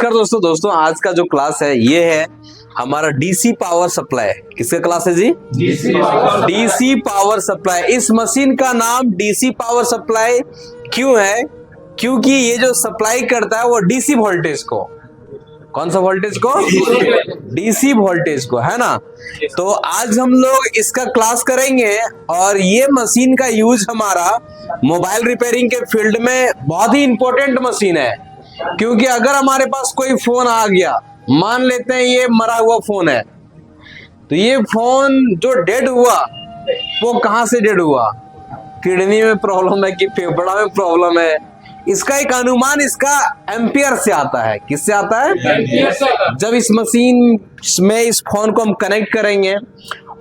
नमस्कार दोस्तों आज का जो क्लास है ये है हमारा डीसी पावर सप्लाई। किसका क्लास है जी? DC power supply. इस मशीन का नाम डीसी पावर सप्लाई क्यों है? क्योंकि ये जो सप्लाई करता है वो डीसी वोल्टेज को, कौन सा वोल्टेज को? डीसी वोल्टेज को, है ना। तो आज हम लोग इसका क्लास करेंगे और ये मशीन का यूज हमारा मोबाइल रिपेयरिंग के फील्ड में बहुत ही इंपॉर्टेंट मशीन है। क्योंकि अगर हमारे पास कोई फोन आ गया, मान लेते हैं ये मरा हुआ फोन है, तो ये फोन जो डेड हुआ वो कहां से डेड हुआ? किडनी में प्रॉब्लम है कि फेफड़ा में प्रॉब्लम है? इसका एक अनुमान इसका एम्पियर से आता है। किससे आता है? जब इस मशीन में इस फोन को हम कनेक्ट करेंगे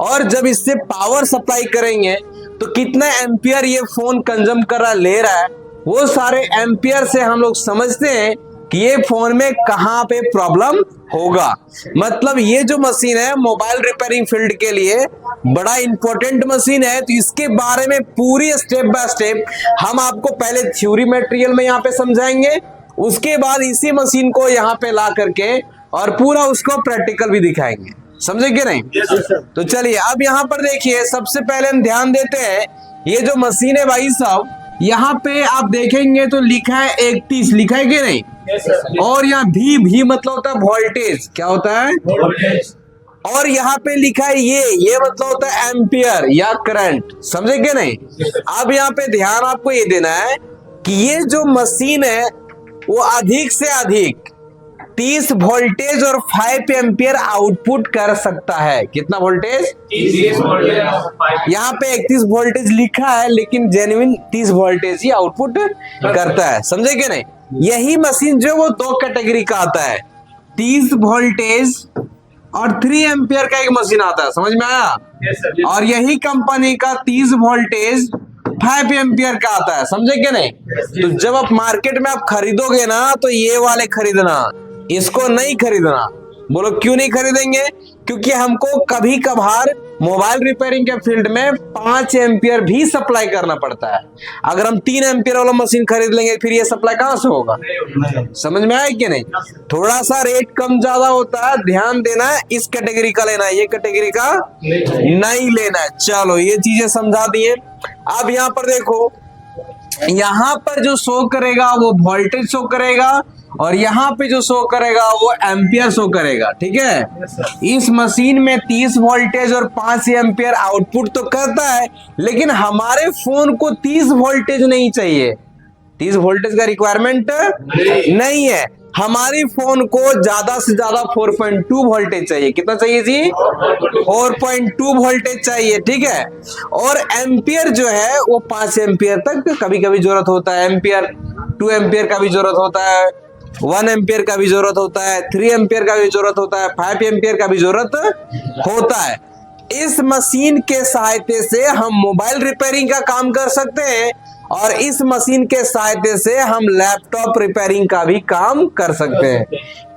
और जब इससे पावर सप्लाई करेंगे तो कितना एम्पियर ये फोन कंज्यूम कर रहा ले रहा है, वो सारे एम्पियर से हम लोग समझते हैं कि ये फोन में कहां पे प्रॉब्लम होगा। मतलब ये जो मशीन है मोबाइल रिपेयरिंग फील्ड के लिए बड़ा इंपॉर्टेंट मशीन है। तो इसके बारे में पूरी स्टेप बाय स्टेप हम आपको पहले थ्योरी मटेरियल में यहाँ पे समझाएंगे, उसके बाद इसी मशीन को यहाँ पे ला करके और पूरा उसको प्रैक्टिकल भी दिखाएंगे। समझे कि नहीं? तो चलिए अब यहाँ पर देखिए, सबसे पहले हम ध्यान देते हैं ये जो मशीन है भाई साहब, यहाँ पे आप देखेंगे तो लिखा है 31, लिखा है कि नहीं? और यहाँ भी मतलब होता है वोल्टेज। क्या होता है? और यहाँ पे लिखा है ये मतलब होता है एम्पियर या करंट। समझे कि नहीं? अब यहाँ पे ध्यान आपको ये देना है कि ये जो मशीन है वो अधिक से अधिक 30 वोल्टेज और 5 एम्पियर आउटपुट कर सकता है। कितना वोल्टेज? 30 वोल्टेज। यहाँ पे 31 वोल्टेज लिखा है लेकिन जेन्युइन 30 वोल्टेज ही आउटपुट करता है। समझे कि नहीं? यही मशीन जो वो दो कैटेगरी का आता है, 30 वोल्टेज और 3 एम्पियर का एक मशीन आता है। समझ में आया? और यही कंपनी का 30 वोल्टेज 5 एम्पियर का आता है। समझे कि नहीं? तो जब आप मार्केट में आप खरीदोगे ना तो ये वाले खरीदना, इसको नहीं खरीदना। बोलो क्यों नहीं खरीदेंगे? क्योंकि हमको कभी कभार मोबाइल रिपेयरिंग के फील्ड में 5 एम्पियर भी सप्लाई करना पड़ता है। अगर हम 3 एम्पियर वाला मशीन खरीद लेंगे फिर ये सप्लाई कहां से होगा? समझ में आया कि नहीं? थोड़ा सा रेट कम ज्यादा होता है, ध्यान देना है। इस कैटेगरी का लेना है, ये कैटेगरी का नहीं लेना है। चलो ये चीजें समझा दिए। अब यहाँ पर देखो, यहाँ पर जो शो करेगा वो वोल्टेज शो करेगा और यहाँ पे जो शो करेगा वो एम्पियर शो करेगा। ठीक है? इस मशीन में 30 वोल्टेज और 5 एम्पियर आउटपुट तो करता है, लेकिन हमारे फोन को 30 वोल्टेज नहीं चाहिए। 30 वोल्टेज का रिक्वायरमेंट नहीं है। हमारी फोन को ज्यादा से ज्यादा 4.2 वोल्टेज चाहिए। कितना चाहिए जी? 4.2 वोल्टेज चाहिए। ठीक है? और एम्पियर जो है वो 5 एम्पियर तक कभी कभी जरूरत होता है। एम्पियर 2 एम्पियर का भी जरूरत होता है, 1 एम्पियर का भी जरूरत होता है, 3 एम्पियर का भी जरूरत होता है, 5 एम्पियर का भी जरूरत होता है। इस मशीन के सहायता से हम मोबाइल रिपेयरिंग का काम कर सकते हैं और इस मशीन के सहायता से हम लैपटॉप रिपेयरिंग का भी काम कर सकते हैं।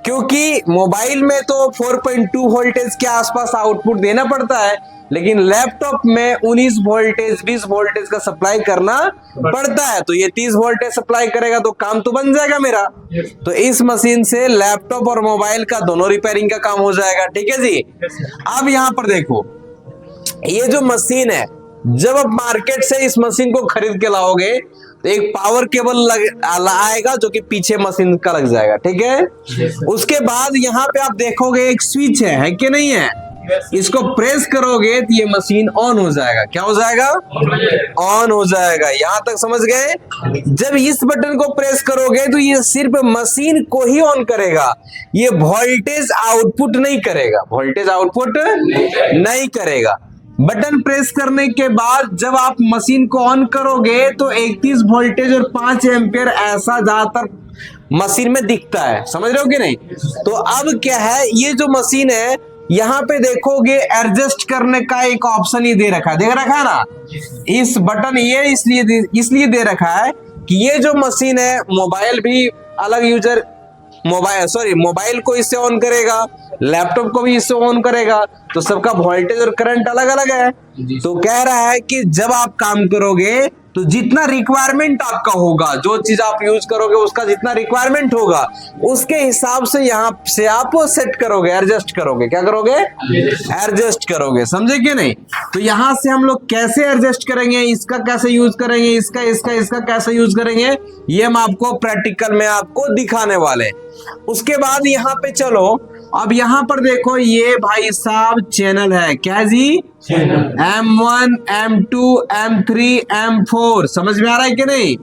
क्योंकि मोबाइल में तो 4.2 वोल्टेज के आसपास आउटपुट देना पड़ता है, लेकिन लैपटॉप में 19 वोल्टेज 20 वोल्टेज का सप्लाई करना पड़ता है। तो ये 30 वोल्टेज सप्लाई करेगा तो काम तो बन जाएगा मेरा। तो इस मशीन से लैपटॉप और मोबाइल का दोनों रिपेयरिंग का काम हो जाएगा। ठीक है जी? अब यहाँ पर देखो, ये जो मशीन है, जब आप मार्केट से इस मशीन को खरीद के लाओगे तो एक पावर केबल आएगा जो कि पीछे मशीन का लग जाएगा। ठीक है? उसके बाद यहाँ पे आप देखोगे एक स्विच है कि नहीं है? इसको प्रेस करोगे तो ये मशीन ऑन हो जाएगा। क्या हो जाएगा? ऑन हो जाएगा। यहां तक समझ गए? जब इस बटन को प्रेस करोगे तो ये सिर्फ मशीन को ही ऑन करेगा, ये वोल्टेज आउटपुट नहीं करेगा। वोल्टेज आउटपुट नहीं करेगा। बटन प्रेस करने के बाद जब आप मशीन को ऑन करोगे तो 31 वोल्टेज और 5 एम्पियर ऐसा ज्यादातर मशीन में दिखता है। समझ रहे हो कि नहीं? तो अब क्या है, ये जो मशीन है यहाँ पे देखोगे एडजस्ट करने का एक ऑप्शन ये दे रखा है ना। इस बटन ये इसलिए दे रखा है कि ये जो मशीन है मोबाइल भी अलग यूजर मोबाइल को इससे ऑन करेगा, लैपटॉप को भी इससे ऑन करेगा, तो सबका वोल्टेज और करंट अलग अलग है। तो कह रहा है कि जब आप काम करोगे तो जितना रिक्वायरमेंट आपका होगा, जो चीज आप यूज करोगे उसका जितना रिक्वायरमेंट होगा उसके हिसाब से यहाँ से आप सेट करोगे, एडजस्ट करोगे। क्या करोगे? एडजस्ट करोगे। समझे कि नहीं? तो यहां से हम लोग कैसे एडजस्ट करेंगे, इसका कैसे यूज करेंगे, इसका कैसे यूज करेंगे, ये हम आपको प्रैक्टिकल में आपको दिखाने वाले। उसके बाद यहाँ पे चलो, अब यहाँ पर देखो, ये भाई साहब चैनल है। क्या जी? M1, M2, M3, M4। समझ में आ रहा है कि नहीं?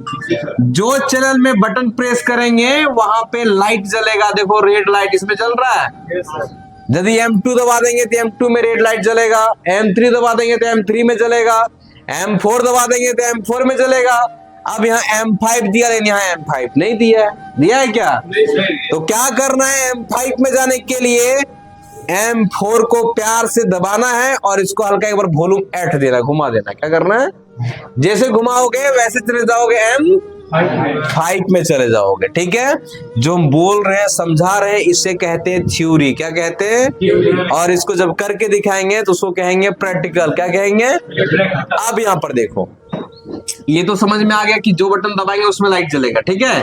जो चैनल में बटन प्रेस करेंगे वहां पे लाइट जलेगा। देखो रेड लाइट इसमें चल रहा है। यदि M2 दबा देंगे तो M2 में रेड लाइट जलेगा, M3 दबा देंगे तो M3 में जलेगा, M4 दबा देंगे तो M4 में जलेगा। अब यहाँ M5 दिया, लेकिन यहाँ M5 नहीं दिया है। दिया है क्या? तो क्या करना है, M5 में जाने के लिए M4 को प्यार से दबाना है और इसको हल्का एक बार वॉल्यूम 8 देना, घुमा देना। क्या करना है? जैसे घुमाओगे वैसे चले जाओगे, M5 में चले जाओगे। ठीक है? जो हम बोल रहे हैं, समझा रहे हैं, इसे कहते हैं थ्योरी। क्या कहते हैं? और इसको जब करके दिखाएंगे तो उसको कहेंगे प्रैक्टिकल। क्या कहेंगे? अब यहाँ पर देखो, ये तो समझ में आ गया कि जो बटन दबाएंगे उसमें लाइट जलेगा। ठीक है?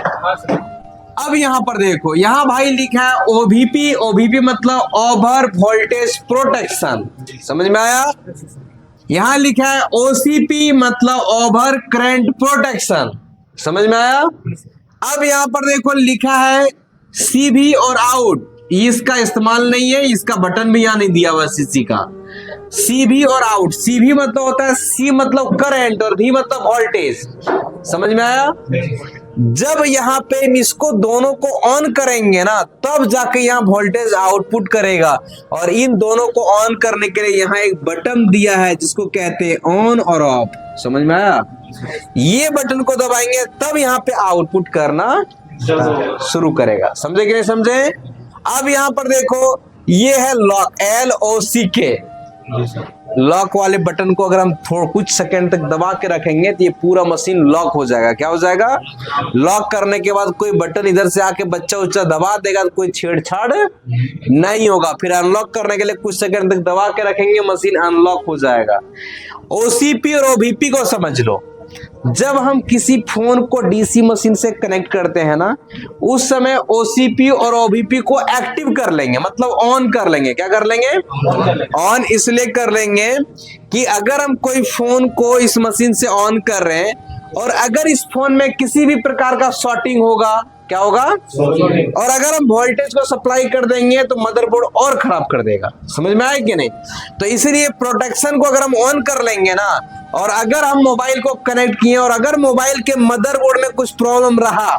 अब यहाँ पर देखो, यहाँ भाई लिखा है ओवीपी। ओवीपी मतलब ओवर वोल्टेज प्रोटेक्शन। समझ में आया? यहाँ लिखा है ओसीपी मतलब ओवर करंट प्रोटेक्शन। समझ में आया? अब यहाँ पर देखो लिखा है सीवी और आउट। इसका इस्तेमाल नहीं है, इसका बटन भी यहाँ नहीं दिया हुआ सीसी का। सीवी और आउट, सीवी मतलब होता है, सी मतलब करंट और वी मतलब वोल्टेज। समझ में आया? जब यहाँ पे इसको दोनों को ऑन करेंगे ना, तब जाके यहाँ वोल्टेज आउटपुट करेगा। और इन दोनों को ऑन करने के लिए यहाँ एक बटन दिया है जिसको कहते हैं ऑन और ऑफ। समझ में आया? ये बटन को दबाएंगे तब यहाँ पे आउटपुट करना शुरू करेगा। समझे कि नहीं समझे? अब यहाँ पर देखो, ये है लॉक, LOCK। लॉक वाले बटन को अगर हम कुछ सेकंड तक दबा के रखेंगे तो ये पूरा मशीन लॉक हो जाएगा। क्या हो जाएगा? लॉक करने के बाद कोई बटन इधर से आके बच्चा उच्चा दबा देगा तो कोई छेड़छाड़ नहीं होगा। फिर अनलॉक करने के लिए कुछ सेकंड तक दबा के रखेंगे, मशीन अनलॉक हो जाएगा। ओसीपी और ओवीपी को समझ लो। जब हम किसी फोन को डीसी मशीन से कनेक्ट करते हैं ना, उस समय ओसीपी और ओवीपी को एक्टिव कर लेंगे, मतलब ऑन कर लेंगे। क्या कर लेंगे? ऑन इसलिए कर लेंगे कि अगर हम कोई फोन को इस मशीन से ऑन कर रहे हैं और अगर इस फोन में किसी भी प्रकार का शॉर्टिंग होगा, क्या होगा? और अगर हम वोल्टेज को सप्लाई कर देंगे तो मदरबोर्ड और खराब कर देगा। समझ में आया कि नहीं? तो इसीलिए प्रोटेक्शन को अगर हम ऑन कर लेंगे ना, और अगर हम मोबाइल को कनेक्ट किए और अगर मोबाइल के मदरबोर्ड में कुछ प्रॉब्लम रहा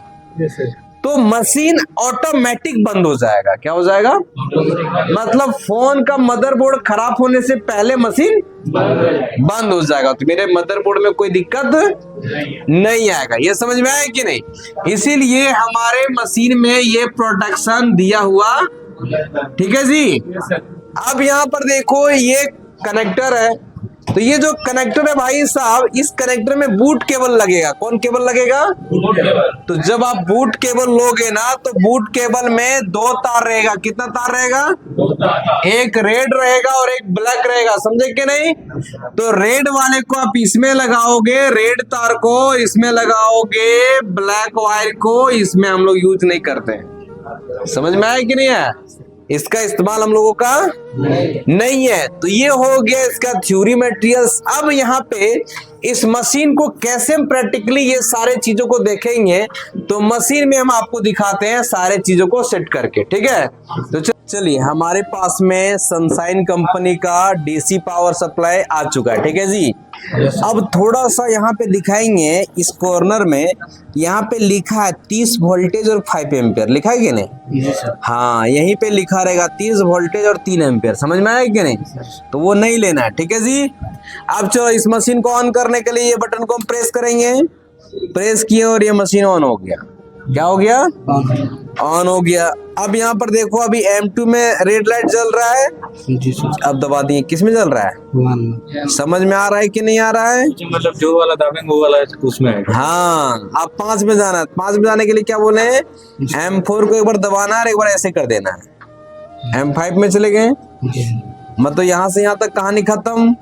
तो मशीन ऑटोमेटिक बंद हो जाएगा। क्या हो जाएगा? मतलब फोन का मदरबोर्ड खराब होने से पहले मशीन बंद हो जाएगा। तो मेरे मदरबोर्ड में कोई दिक्कत नहीं आएगा। ये समझ में आया कि नहीं? इसीलिए हमारे मशीन में ये प्रोटेक्शन दिया हुआ। ठीक है जी? अब यहाँ पर देखो, ये कनेक्टर है। तो ये जो कनेक्टर है भाई साहब, इस कनेक्टर में बूट केबल लगेगा। कौन केबल लगेगा? तो जब आप बूट केबल लोगे ना, तो बूट केबल में 2 तार रहेगा। कितना तार रहेगा? 1 रेड रहेगा और 1 ब्लैक रहेगा। समझे कि नहीं? तो रेड वाले को आप इसमें लगाओगे, रेड तार को इसमें लगाओगे, ब्लैक वायर को इसमें हम लोग यूज नहीं करते हैं। समझ में आया कि नहीं है? इसका इस्तेमाल हम लोगों का नहीं है। तो ये हो गया इसका थ्योरी मटेरियल्स। अब यहाँ पे इस मशीन को कैसे हम प्रैक्टिकली ये सारे चीजों को देखेंगे, तो मशीन में हम आपको दिखाते हैं सारे चीजों को सेट करके। ठीक है? तो चलिए, हमारे पास में सनशाइन कंपनी का डीसी पावर सप्लाई आ चुका है। ठीक है जी? अब थोड़ा सा यहाँ पे दिखाएंगे, इस कॉर्नर में यहाँ पे लिखा है 30 वोल्टेज और 5 एम्पियर। लिखा है कि नहीं? हाँ, यहीं पे लिखा रहेगा 30 वोल्टेज और 3 एम्पियर। समझ में आया कि नहीं? तो वो नहीं लेना है। ठीक है जी? अब चलो, इस मशीन को ऑन करने के लिए ये बटन को हम प्रेस करेंगे। प्रेस किए और ये मशीन ऑन हो गया। क्या हो गया? ऑन हो गया। अब यहाँ पर देखो, अभी M2 में रेड लाइट जल रहा है। अब दबा दिए, किस में जल रहा है? समझ में आ रहा है कि नहीं आ रहा है? मतलब जो वाला दाबेंगे वो वाला उसमें है। हाँ, अब 5 में जाना है। 5 में जाने के लिए क्या बोले? M4 को एक बार दबाना है और एक बार ऐसे कर देना है। M5 में चले गए। मतलब यहाँ से यहाँ तक कहानी खत्म।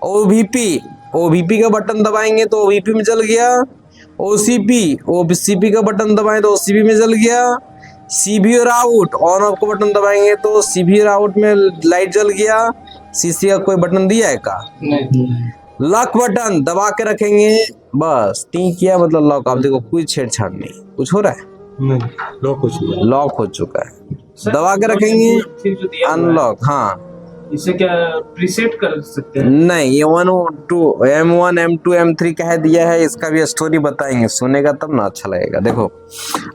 ओवीपी OVP का बटन दबाएंगे तो OVP में जल गया। OCP का बटन दबाएं तो OCP में जल गया। CB और आउट ऑन ऑफ का बटन दबाएंगे तो CB और आउट में लाइट जल गया। CC का कोई बटन दिया है का? लॉक बटन दबा के रखेंगे, बस टी किया मतलब लॉक। आप देखो कोई छेड़छाड़ नहीं, कुछ हो रहा है? नहीं, लॉक हो चुका है। लॉक हो चुका है। दबा के रखेंगे, अनलॉक। हाँ, इसे क्या प्रीसेट कर सकते हैं? नहीं, ये 1 2 M1 M2 M3 कह दिया है, इसका भी स्टोरी बताएंगे, सुनेगा तब ना अच्छा लगेगा। देखो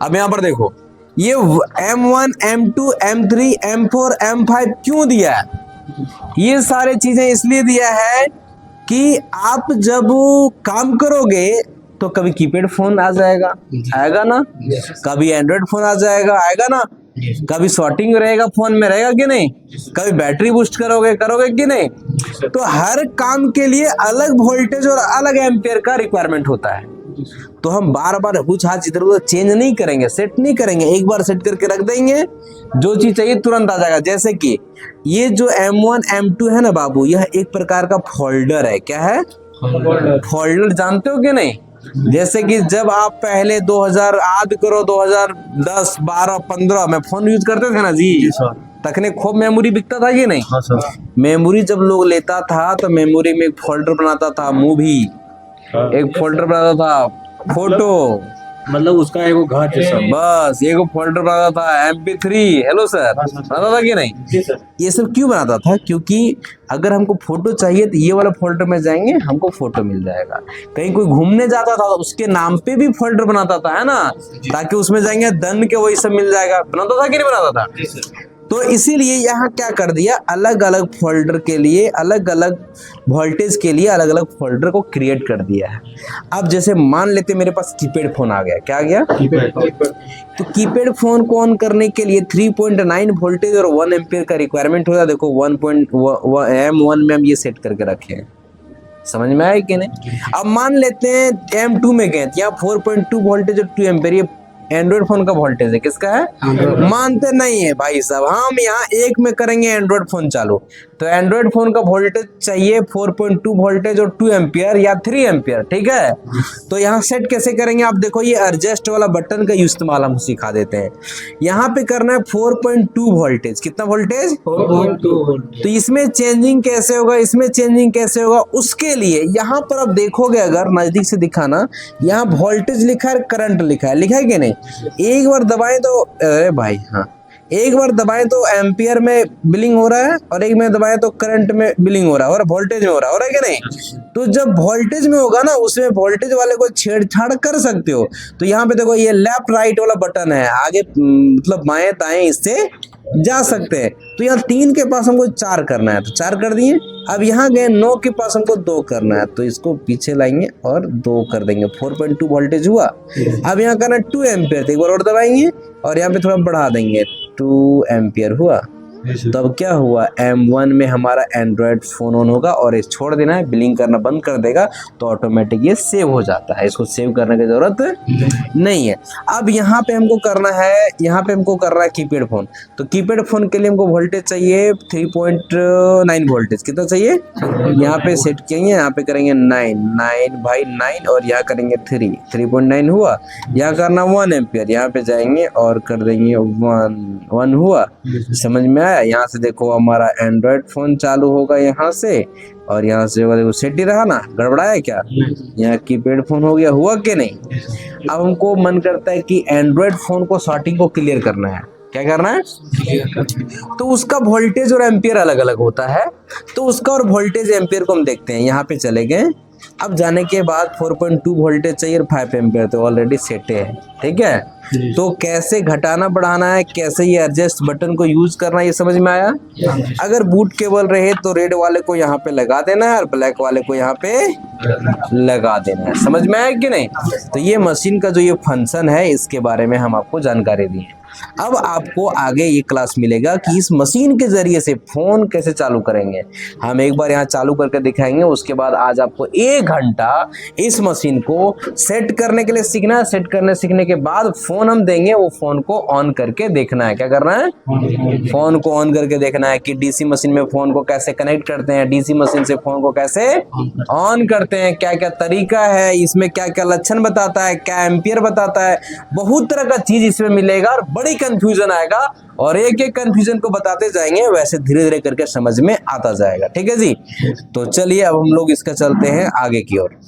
अब यहाँ पर देखो, ये M1 M2 M3 M4 M5 क्यों दिया है? ये सारे चीजें इसलिए दिया है कि आप जब काम करोगे तो कभी कीपैड फोन आ जाएगा, आएगा ना, कभी एंड्रॉइड फोन आ जाएगा, आएगा ना, कभी शॉर्टिंग रहेगा फोन में, रहेगा कि नहीं, कभी बैटरी बूस्ट करोगे कि नहीं। तो हर काम के लिए अलग वोल्टेज और अलग एम्पियर का रिक्वायरमेंट होता है। तो हम बार बार कुछ हाथ इधर उधर चेंज नहीं करेंगे, सेट नहीं करेंगे, एक बार सेट करके रख देंगे, जो चीज चाहिए तुरंत आ जाएगा। जैसे कि ये जो M1 M2 है ना बाबू, यह एक प्रकार का फोल्डर है। क्या है? फोल्डर जानते हो कि नहीं? जैसे कि जब आप पहले 2000 याद करो 2010 12 15 में फोन यूज करते थे ना जी, तखने खूब मेमोरी बिकता था कि नहीं? हाँ सर। मेमोरी जब लोग लेता था तो मेमोरी में एक फोल्डर बनाता था, मूवी, एक फोल्डर बनाता था, फोटो, मतलब उसका एगो घाट जैसा। बस एक फोल्डर बनाता था, MP3। हेलो सर, बनाता था कि नहीं? जी सर। ये सब क्यों बनाता था? क्योंकि अगर हमको फोटो चाहिए तो ये वाला फोल्डर में जाएंगे, हमको फोटो मिल जाएगा। कहीं कोई घूमने जाता था तो उसके नाम पे भी फोल्डर बनाता था, है ना, ताकि उसमें जाएंगे दन के वही सब मिल जाएगा। बनाता था कि नहीं बनाता था? तो इसीलिए यहाँ क्या कर दिया, अलग अलग फोल्डर के लिए, अलग अलग वोल्टेज के लिए अलग अलग फोल्डर को क्रिएट कर दिया है। अब जैसे मान लेते मेरे पास कीपैड फोन आ गया, क्या आ गया? तो कीपैड फोन को ऑन करने के लिए 3.9 वोल्टेज और 1 एम्पियर का रिक्वायरमेंट होता है। देखो M1 में हम ये सेट करके रखे हैं, समझ में आया कि नहीं? अब मान लेते हैं M2 में गए, यहाँ 4.2 वोल्टेज और 2 एम्पियर, ये एंड्रॉइड फोन का वोल्टेज है। किसका है? मानते नहीं है भाई साहब। हम यहाँ एक में करेंगे एंड्रॉइड फोन चालू, तो एंड्रॉइड फोन का वोल्टेज चाहिए 4.2 वोल्टेज और 2 एम्पियर या 3 एम्पियर, ठीक है। तो यहाँ सेट कैसे करेंगे? आप देखो, ये एडजस्ट वाला बटन का इस्तेमाल हम सिखा देते हैं। यहाँ पे करना है 4.2 वोल्टेज। कितना वोल्टेज? 4.2। तो इसमें चेंजिंग कैसे होगा, इसमें चेंजिंग कैसे होगा, उसके लिए यहाँ पर आप देखोगे, अगर नजदीक से दिखाना, यहाँ वोल्टेज लिखा है, करंट लिखा है, लिखा है कि नहीं? एक बार दबाएं तो, अरे भाई हाँ, एक बार दबाएं तो एम्पियर में बिलिंग हो रहा है और एक में दबाएं तो करंट में बिलिंग हो रहा है और वोल्टेज में हो रहा है कि नहीं? तो जब वोल्टेज में होगा ना, उसमें वोल्टेज वाले को छेड़छाड़ कर सकते हो। तो यहाँ पे देखो, ये लेफ्ट राइट वाला बटन है, आगे मतलब बाएं दाएं इससे जा सकते हैं। तो यहाँ 3 के पास हमको 4 करना है, तो 4 कर दिए। अब यहाँ गए 9 के पास हमको 2 करना है, तो इसको पीछे लाएंगे और 2 कर देंगे, 4.2 वोल्टेज हुआ। अब यहाँ करना 2 एम्पियर, तो एक बार और दबाएंगे और यहाँ पे थोड़ा बढ़ा देंगे, 2 एम्पियर हुआ। तब क्या हुआ, M1 में हमारा एंड्रॉयड फोन ऑन होगा और इस छोड़ देना है, बिलिंग करना बंद कर देगा, तो ऑटोमेटिक ये सेव हो जाता है। इसको सेव करने की जरूरत नहीं है। अब यहाँ पे हमको करना है, यहाँ पे हमको कर रहा है कीपैड फोन। तो कीपैड फोन के लिए हमको वोल्टेज चाहिए 3.9 वोल्टेज। कितना चाहिए? यहाँ पे सेट किएंगे, यहाँ पे करेंगे 9 और यहाँ करेंगे 3.9 हुआ। यहाँ करना 1 एम्पियर, यहाँ पे जाएंगे और कर देंगे 1 हुआ। समझ में? यहाँ से देखो हमारा एंड्रॉइड फोन चालू होगा यहाँ से, और यहाँ से होगा, देखो सेट ही रहा ना, गड़बड़ाया क्या? यहाँ कीपैड फोन हो गया, हुआ कि नहीं? अब हमको मन करता है कि एंड्रॉइड फोन को शॉर्टिंग को क्लियर करना है। क्या करना है? तो उसका वोल्टेज और एम्पियर अलग अलग होता है, तो उसका और वोल्टेज एम्पियर को हम देखते हैं। यहाँ पे चले गए, अब जाने के बाद 4.2 वोल्टेज चाहिए और 5 एम्पियर, तो ऑलरेडी सेट है, ठीक है। तो कैसे घटाना बढ़ाना है, कैसे ये एडजस्ट बटन को यूज करना है, ये समझ में आया? अगर बूट केबल रहे तो रेड वाले को यहाँ पे लगा देना है और ब्लैक वाले को यहाँ पे लगा देना है। समझ में आया कि नहीं? तो ये मशीन का जो ये फंक्शन है, इसके बारे में हम आपको जानकारी दी है। अब आपको आगे ये क्लास मिलेगा कि इस मशीन के जरिए से फोन कैसे चालू करेंगे। हम एक बार यहाँ चालू करके दिखाएंगे, उसके बाद आज आपको 1 घंटा इस मशीन को सेट करने के लिए सीखना है। सेट करने सीखने के बाद फोन हम देंगे, वो फोन को ऑन करके देखना है। क्या करना है? फोन को ऑन करके देखना है कि डीसी मशीन में फोन को कैसे कनेक्ट करते हैं, डीसी मशीन से फोन को कैसे ऑन करते हैं, क्या क्या तरीका है, इसमें क्या क्या लक्षण बताता है, क्या एम्पियर बताता है, बहुत तरह का चीज इसमें मिलेगा और बड़ी कंफ्यूजन आएगा और एक एक कंफ्यूजन को बताते जाएंगे, वैसे धीरे धीरे करके समझ में आता जाएगा। ठीक है जी, तो चलिए अब हम लोग इसका चलते हैं आगे की ओर।